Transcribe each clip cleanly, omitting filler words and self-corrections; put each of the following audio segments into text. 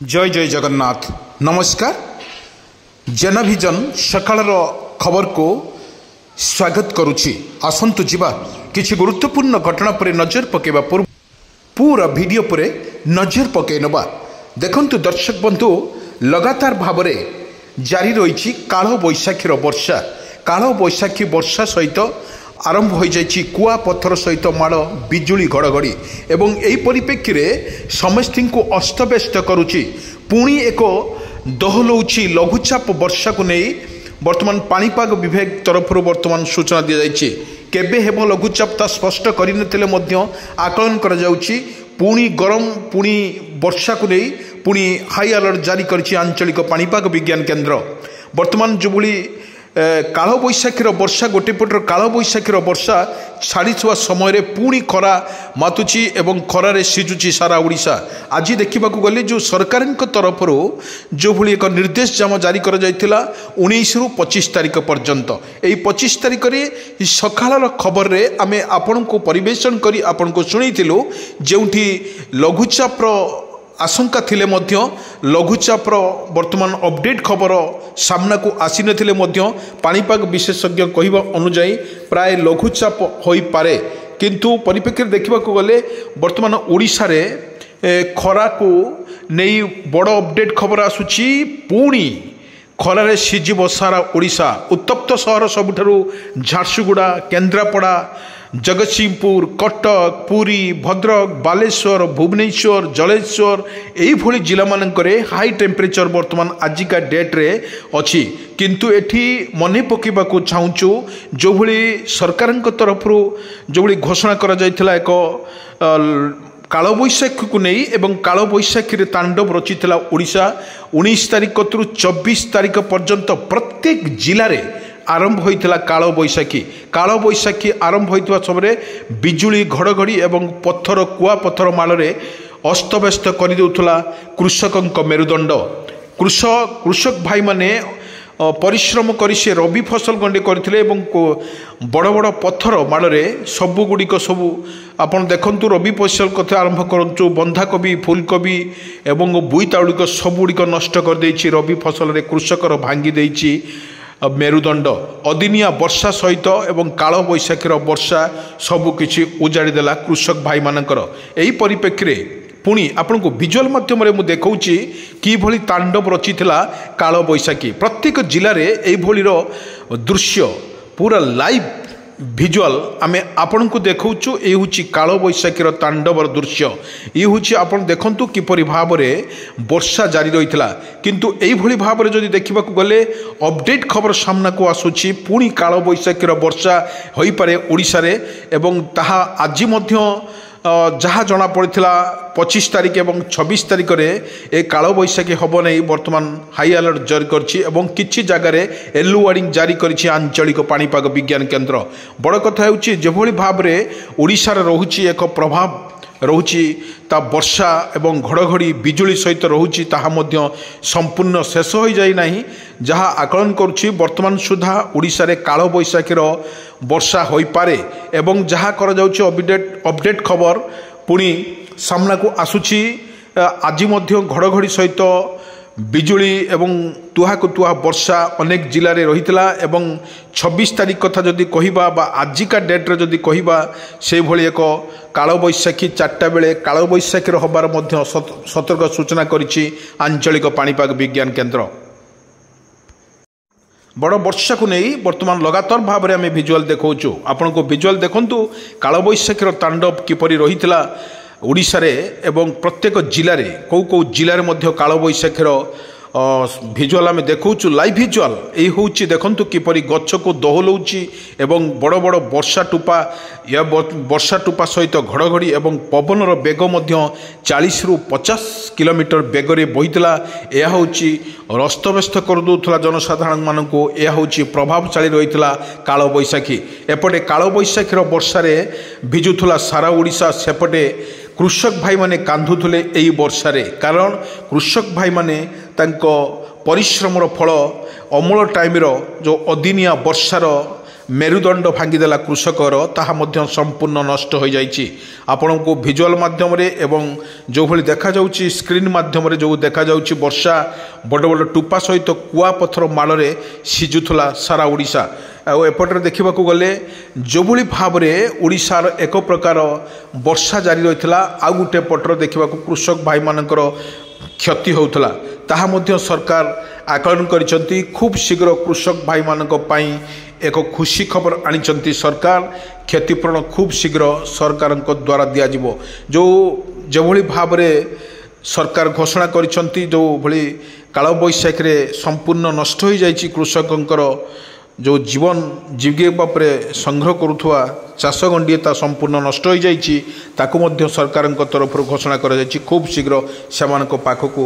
जय जय जगन्नाथ नमस्कार। जनभिजन सकाळ खबर को स्वागत करुछि। आसंतु जिबा किछि गुरुत्वपूर्ण घटना पर नजर पकेबा पूर्व पूरा वीडियो पर नजर पके नबा। देखंतु दर्शक बंधु, लगातार भाव जारी रही काल बैशाखीर वर्षा। काल बैशाखी वर्षा सहित आरंभ हो जाइछि कुआ पत्थर सहित माड़ बिजुली घड़घड़ी एवं एही परिप्रेक्षी में समस्त को अस्तव्यस्त करुछि। पुणी एक दहलौछि लघुचाप वर्षा को नहीं वर्तमान पाणीपाग विभाग तरफ वर्तमान सूचना दी जाइछि। केबे हेबो लघुचाप ता स्पष्ट करिनथिले मध्य आकलन करा जाउछि। पुणी गरम पुणी वर्षा को नहीं पुणी हाई अलर्ट जारी करिछि आंचलिक पाणीपाग विज्ञान केन्द्र। वर्तमान जोभली काल बैशाखीर वर्षा गोटे पटर काल बैशाखीर वर्षा छाड़ी समय पुणी खरा मातुची एवं खरारे सिजुची सारा ओडिशा। आज देखा गले जो सरकार तरफ जो भली एक निर्देश जाम जारी कर 19 रु 25 तारिख पर्यंत। यही 25 तारिख में सकाळ खबर रे आमे आपण को परिवेशन करी आपण को शुणीथिलु जेउठी लघुचाप आशंका थिले मध्य लघुचाप वर्तमान अपडेट खबर सामना को आसी नथिले मध्य पाणीपाग विशेषज्ञ कहवा अनुजाई प्राय लघुचाप होई पारे। किंतु परिप्रेक्षी देखा गले वर्तमान ओडिशा रे खरा को नहीं बड़ अपडेट खबर आसुची। पुणी खरारे सिजिब सारा ओडिशा। उत्तप्त सहर सबुठारु झारसुगुड़ा, केन्द्रापड़ा, जगतसिंहपुर, कटक, पुरी, भद्रक, बालेश्वर, भुवनेश्वर, जलेश्वर यही जिला मानकरे हाई टेम्परेचर वर्तमान आजिका डेट रे अच्छी। किंतु एठी मने पकेबाकू चाहूँ जो भली सरकार तरफ जो भली घोषणा करा जायथिला एक काल बैशाखी को नहीं एवं काल बैशाखी तांडव रचिला ओडिशा। 19 तारिख रु 24 तारिख पर्यंत प्रत्येक जिले में आरंभ होइथिला काल बैशाखी। काल बैशाखी आरंभ होइथिबा समय बिजुली घड़घड़ी एवं पत्थर कुआ पत्थर माଳରେ अस्तव्यस्त कर देउथला कृषकक मेरुदंड। कृषक भाई माने परिश्रम करी से रबी फसल गंडे करथिले एवं बड़ बड़ पत्थर माଳରେ सबु गुड़िक सबू आपन देखंतु रबी फसल कथा आरंभ करंतु बंधाकोबी, फूलकोबी एवं बुईताउलिक सबुड़िक नष्ट कर देछि। रबी फसल रे कृषकर भांगी देछि मेरुदंड। अदिनिया वर्षा सहित एवं काल बैशाखीर वर्षा सबुकिछि उजाड़ी देला कृषक भाई मानकर। एही परिप्रेक्षी पुणी आपन को विजुअल माध्यम रे मु देखौछि कि भली तांडव रचिथिला काल बैशाखी। प्रत्येक जिले रे एही भलीर दृश्य पूरा लाइव विजुअल आमे आपन को देखौछु। ए होछि काल बैशाखीर तांडवर दृश्य। ये होछि आपन देखंतु किपरि भाव रे वर्षा जारी रहितला। किंतु एही भली भाव रे जदि देखिबा को गले अपडेट खबर सामना को आसुछि पुणी काल बैशाखीर वर्षा होई पारे ओडिशा रे एवं ताहा आज मध्य जहाँ जना पड़ा 25 तारिख एवं 26 तारिख में ए काल बैशाखी हम नहीं वर्तमान हाई अलर्ट जारी कर जगार येलो वार्निंग जारी करिछि आंचलिक पाणीपाग विज्ञान केन्द्र। बड़ कथा होछि जेभली भाव में ओडिशा रे रहुछि एक प्रभाव रहुछि ता वर्षा एवं घड़घड़ी बिजुली सहित रहुछि ताहा मध्य संपूर्ण शेष हो जाई नाही। जहाँ आकलन करुछि वर्तमान सुधा ओडिशा रे काल बैशाखीर वर्षा होई पारे एवं जहाँ करा जाउछि अपडेट खबर पुणी सामना को आसुछि। आज मध्य घड़घड़ी सहित बिजुली एवं तुहा को तुहा वर्षा अनेक जिले में रहितला एवं 26 तारिख कथा जदि कहिबा बा आजिका डेट रे जदि कहिबा से भली एक काल बैशाखी 4टा बेले काल बैशाखीर हबार मध्य सतर्क सूचना करिछि आंचलिक पाणीपाग विज्ञान केन्द्र। बड़ वर्षा को नहीं वर्तमान लगातार भाव में आम विजुअल देखौछु। आपन को विजुअल देखंतु काल बैशाखीर तांडव किपरि रहितला ओडिशा रे एवं प्रत्येक जिले में कौ जिले में मध्य काल बैशाखीर विजुअल आम देखौछु लाइव विजुअल। यही होछि देखंतु किपरि गछ को दहलौछि एवं बड़ बड़ वर्षा टुपा सहित घड़घड़ी एवं पवनर बेग मध्य 40 रु 50 किलोमीटर बेगरे बहितला। यह होछि अस्तव्यस्त कर दउथला जनसाधारण मानकु। यह होछि प्रभावशाली रहितला काल बैशाखी। एपटे काल बैशाखीर वर्षा रे भिजुथला सारा ओडिशा। सेपटे कृषक भाई माने कांधुथुले एई वर्षा रे। कारण कृषक भाई माने तांको परिश्रमर फल अमल टाइम जो अदिनिया वर्षार मेरुदंड भांगीदेला कृषकर ताहा मध्य संपूर्ण नष्ट हो जाइए। आपण को भिजुआल माध्यम एवं जो भली देखा जाउची स्क्रीन माध्यम जो देखा जाउची वर्षा बड़ बड़ टुपा सहित कुआपथर माଳରେ सिझुला सारा ओडिशा। एपटे देखा गले जो भाव में ओडिशार एक प्रकार वर्षा जारी रही आउ गोटे पटर देखा कृषक भाई मानकर क्षति होता ताहा मध्य सरकार आकलन करिसेंती। खूब शीघ्र कृषक भाई मानक पई एक खुशी खबर आनिचंती सरकार। क्षतिपूरण खूब शीघ्र सरकार द्वारा दियाजिवो। जो भली भाव में सरकार घोषणा करिसेंती जो भली काल बैशाखी रे संपूर्ण नष्ट हो जाइए कृषकंकर जो जीवन जीविका पर संग्रह करुवा चाष गंडीता संपूर्ण नष्ट हो जाइए ताकू मध्य सरकार तरफ घोषणा कर खूब शीघ्र से पाखक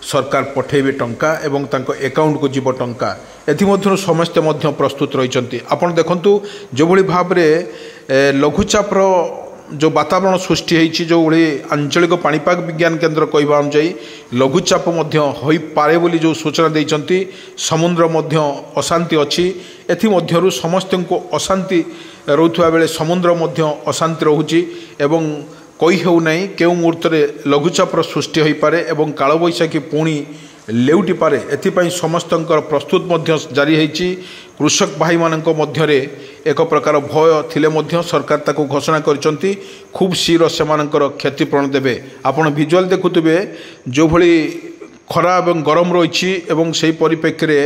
सरकार पठेबे टंका एवं तांको अकाउंट को जीव टंका एथि समस्ते प्रस्तुत रही। आपड़ देखु जो भली भाव में लघुचापर जो वातावरण सृष्टि होती जो भाई आंचलिक पाणीपाग विज्ञान केन्द्र कहवा अनुजाई लघुचाप हो पारे बोली जो सूचना देइचंती। समुद्र मध्य अशांति अच्छी एथि समस्त को अशांति रोथुआ बेले समुद्र मध्य अशांति रोची एवं कही हो नहीं केउ मुहूर्त लघुचापर सृष्टि हो पारे एवं कालबैशाखी पुणी लेउटी पारे एथिपाई समस्तंकर प्रस्तुत मध्य जारी होती। कृषक भाई मानक मध्यरे एक प्रकार भय थिले मध्य सरकार ताको घोषणा करिसंती खूब शीघ्र सेमानकर क्षतिपूरण देबे। आपण विजुअल देखुथिबे जो भली खरा एवं गरम रही एवं सेही परिप्रेक्षी रे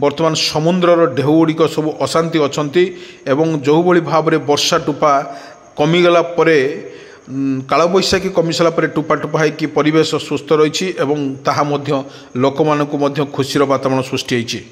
वर्तमान समुद्रर ढेउ गुड़िक सब अशांति अछंती एवं जो भली भाव में वर्षा टुपा कमिगला परे कालबैशाखी कमिसाला परे टुपा टुपा है परिवेश सुस्थ रही लोक खुशीर वातावरण सृष्टि होती।